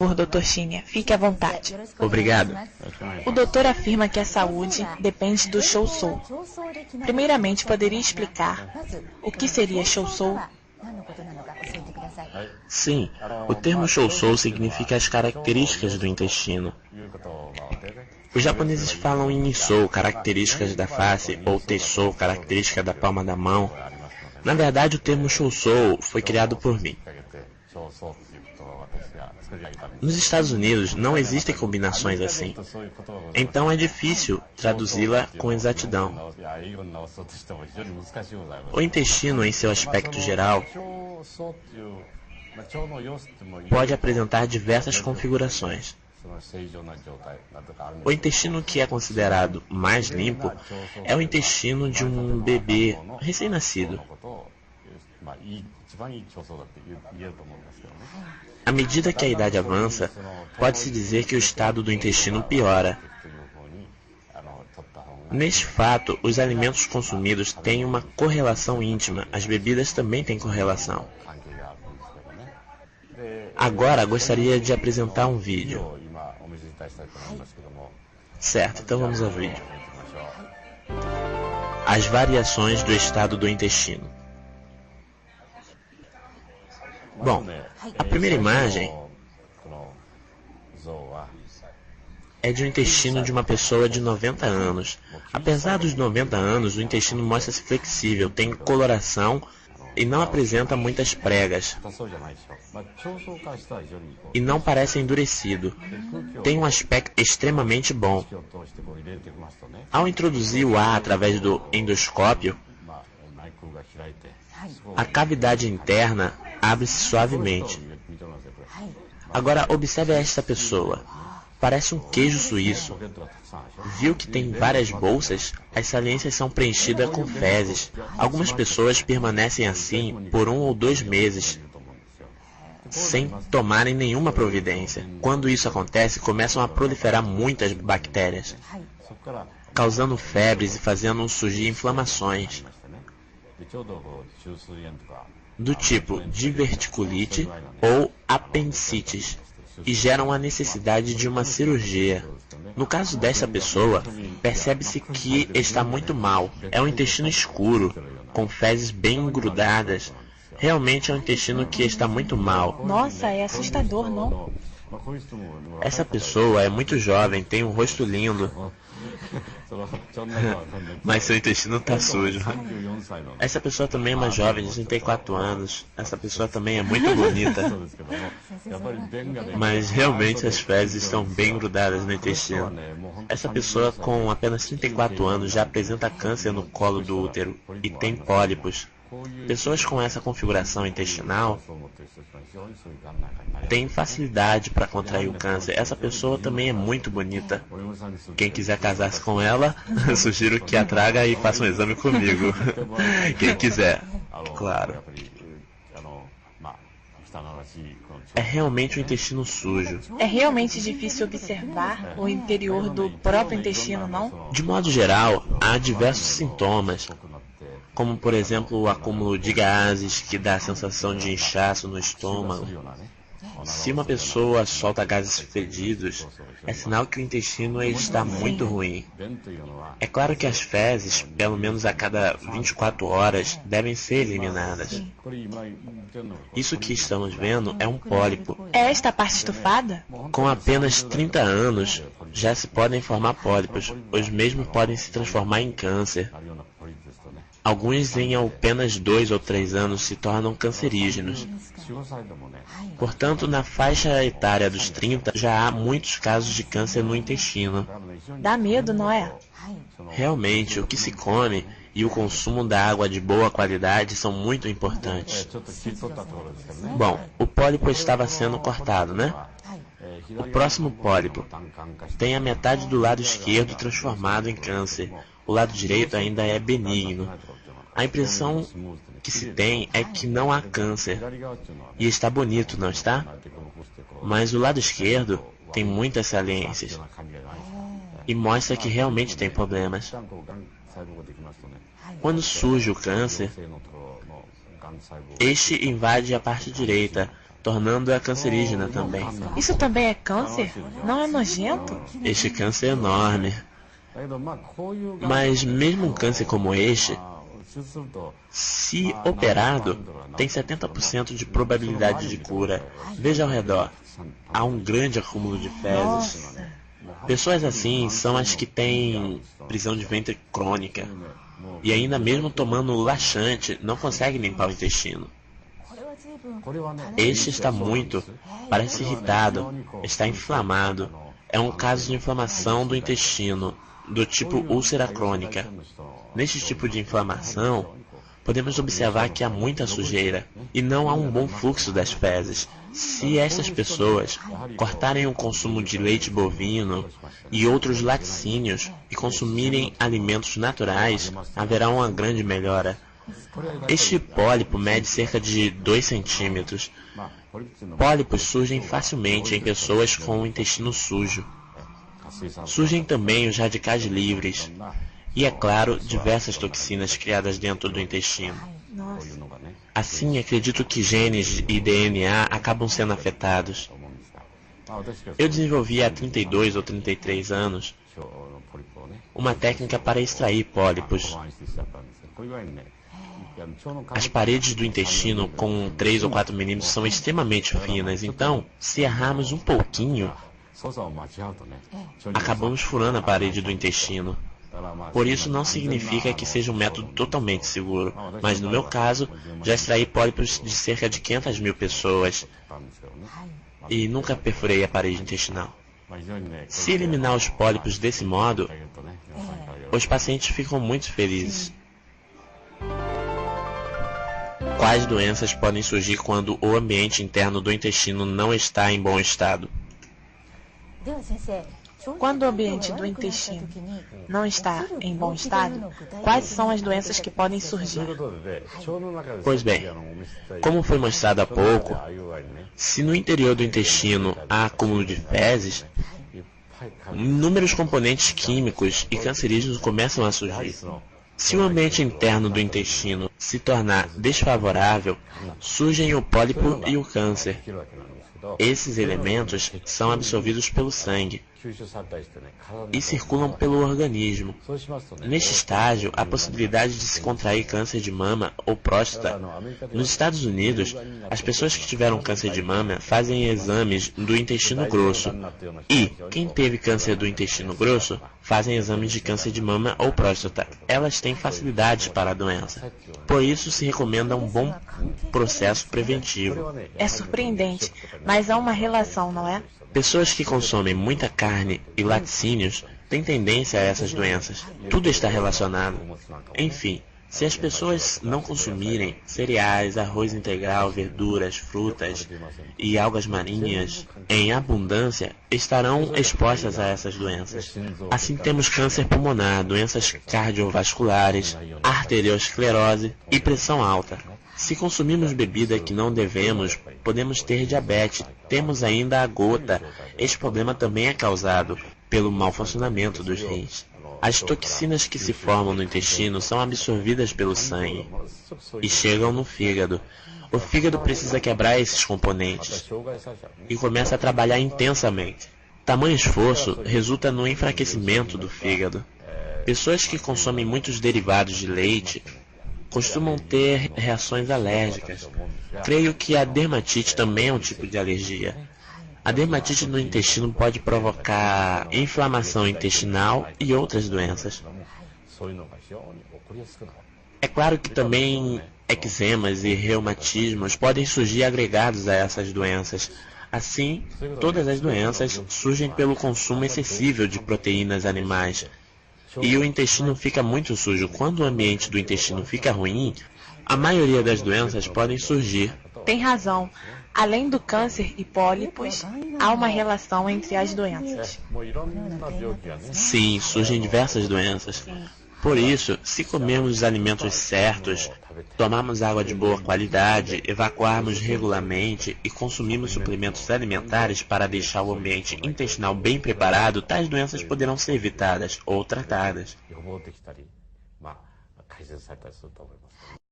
Por Dr. Shinya, fique à vontade. Obrigado. O doutor afirma que a saúde depende do Shōsou. Primeiramente, poderia explicar o que seria Shōsou? Sim, o termo Shōsou significa as características do intestino. Os japoneses falam em Nissou, características da face, ou Tessou, característica da palma da mão. Na verdade, o termo Shōsou foi criado por mim. Nos Estados Unidos não existem combinações assim, então é difícil traduzi-la com exatidão. O intestino, em seu aspecto geral, pode apresentar diversas configurações. O intestino que é considerado mais limpo é o intestino de um bebê recém-nascido. À medida que a idade avança, pode-se dizer que o estado do intestino piora. Neste fato, os alimentos consumidos têm uma correlação íntima, as bebidas também têm correlação. Agora gostaria de apresentar um vídeo. Certo, então vamos ao vídeo. As variações do estado do intestino. Bom, a primeira imagem é de um intestino de uma pessoa de 90 anos. Apesar dos 90 anos, o intestino mostra-se flexível, tem coloração e não apresenta muitas pregas. E não parece endurecido. Tem um aspecto extremamente bom. Ao introduzir o ar através do endoscópio, a cavidade interna abre-se suavemente. Agora observe esta pessoa. Parece um queijo suíço. Viu que tem várias bolsas? As saliências são preenchidas com fezes. Algumas pessoas permanecem assim por 1 ou 2 meses, sem tomarem nenhuma providência. Quando isso acontece, começam a proliferar muitas bactérias, causando febres e fazendo surgir inflamações do tipo diverticulite ou apendicites, e geram a necessidade de uma cirurgia. No caso desta pessoa, percebe-se que está muito mal. É um intestino escuro, com fezes bem grudadas. Realmente é um intestino que está muito mal. Nossa, é assustador, não? Essa pessoa é muito jovem, tem um rosto lindo, mas seu intestino está sujo. Essa pessoa também é uma jovem de 34 anos. Essa pessoa também é muito bonita, mas realmente as fezes estão bem grudadas no intestino. Essa pessoa com apenas 34 anos já apresenta câncer no colo do útero e tem pólipos. Pessoas com essa configuração intestinal têm facilidade para contrair o câncer. Essa pessoa também é muito bonita. Quem quiser casar-se com ela, sugiro que a traga e faça um exame comigo. Quem quiser, claro. É realmente um intestino sujo. É realmente difícil observar o interior do próprio intestino, não? De modo geral, há diversos sintomas, como por exemplo o acúmulo de gases, que dá a sensação de inchaço no estômago. Se uma pessoa solta gases fedidos, é sinal que o intestino está muito ruim. É claro que as fezes, pelo menos a cada 24 horas, devem ser eliminadas. Isso que estamos vendo é um pólipo. É esta parte estufada? Com apenas 30 anos, já se podem formar pólipos. Os mesmos podem se transformar em câncer. Alguns em apenas 2 ou 3 anos se tornam cancerígenos. Portanto, na faixa etária dos 30, já há muitos casos de câncer no intestino. Dá medo, não é? Realmente, o que se come e o consumo da água de boa qualidade são muito importantes. Bom, o pólipo estava sendo cortado, né? O próximo pólipo tem a metade do lado esquerdo transformado em câncer. O lado direito ainda é benigno. A impressão que se tem é que não há câncer. E está bonito, não está? Mas o lado esquerdo tem muitas saliências e mostra que realmente tem problemas. Quando surge o câncer, este invade a parte direita, tornando-a cancerígena também. Isso também é câncer? Não é nojento? Este câncer é enorme. Mas mesmo um câncer como este, se operado, tem 70% de probabilidade de cura. Veja ao redor. Há um grande acúmulo de fezes. Pessoas assim são as que têm prisão de ventre crônica. E ainda mesmo tomando laxante, não conseguem limpar o intestino. Este está muito, parece irritado, está inflamado. É um caso de inflamação do intestino, do tipo úlcera crônica. Neste tipo de inflamação, podemos observar que há muita sujeira e não há um bom fluxo das fezes. Se estas pessoas cortarem o consumo de leite bovino e outros laticínios e consumirem alimentos naturais, haverá uma grande melhora. Este pólipo mede cerca de 2 centímetros. Pólipos surgem facilmente em pessoas com o intestino sujo. Surgem também os radicais livres e, é claro, diversas toxinas criadas dentro do intestino. Assim, acredito que genes e DNA acabam sendo afetados. Eu desenvolvi há 32 ou 33 anos uma técnica para extrair pólipos. As paredes do intestino com 3 ou 4 milímetros são extremamente finas, então, se errarmos um pouquinho, acabamos furando a parede do intestino. Por isso não significa que seja um método totalmente seguro, mas no meu caso, já extraí pólipos de cerca de 500 mil pessoas e nunca perfurei a parede intestinal. Se eliminar os pólipos desse modo, os pacientes ficam muito felizes. Quais doenças podem surgir quando o ambiente interno do intestino não está em bom estado? Quando o ambiente do intestino não está em bom estado, quais são as doenças que podem surgir? Pois bem, como foi mostrado há pouco, se no interior do intestino há acúmulo de fezes, inúmeros componentes químicos e cancerígenos começam a surgir. Se o ambiente interno do intestino se tornar desfavorável, surgem o pólipo e o câncer. Esses elementos são absorvidos pelo sangue e circulam pelo organismo. Neste estágio, há possibilidade de se contrair câncer de mama ou próstata. Nos Estados Unidos, as pessoas que tiveram câncer de mama fazem exames do intestino grosso e quem teve câncer do intestino grosso fazem exames de câncer de mama ou próstata. Elas têm facilidades para a doença. Por isso, se recomenda um bom processo preventivo. É surpreendente, mas há uma relação, não é? Pessoas que consomem muita carne e laticínios têm tendência a essas doenças. Tudo está relacionado. Enfim, se as pessoas não consumirem cereais, arroz integral, verduras, frutas e algas marinhas em abundância, estarão expostas a essas doenças. Assim temos câncer pulmonar, doenças cardiovasculares, arteriosclerose e pressão alta. Se consumirmos bebida que não devemos, podemos ter diabetes. Temos ainda a gota. Este problema também é causado pelo mau funcionamento dos rins. As toxinas que se formam no intestino são absorvidas pelo sangue e chegam no fígado. O fígado precisa quebrar esses componentes e começa a trabalhar intensamente. Tamanho esforço resulta no enfraquecimento do fígado. Pessoas que consomem muitos derivados de leite costumam ter reações alérgicas. Creio que a dermatite também é um tipo de alergia. A dermatite no intestino pode provocar inflamação intestinal e outras doenças. É claro que também eczemas e reumatismos podem surgir agregados a essas doenças. Assim, todas as doenças surgem pelo consumo excessivo de proteínas animais. E o intestino fica muito sujo. Quando o ambiente do intestino fica ruim, a maioria das doenças podem surgir. Tem razão. Além do câncer e pólipos, há uma relação entre as doenças. Sim, surgem diversas doenças. Por isso, se comermos os alimentos certos, tomarmos água de boa qualidade, evacuarmos regularmente e consumirmos suplementos alimentares para deixar o ambiente intestinal bem preparado, tais doenças poderão ser evitadas ou tratadas.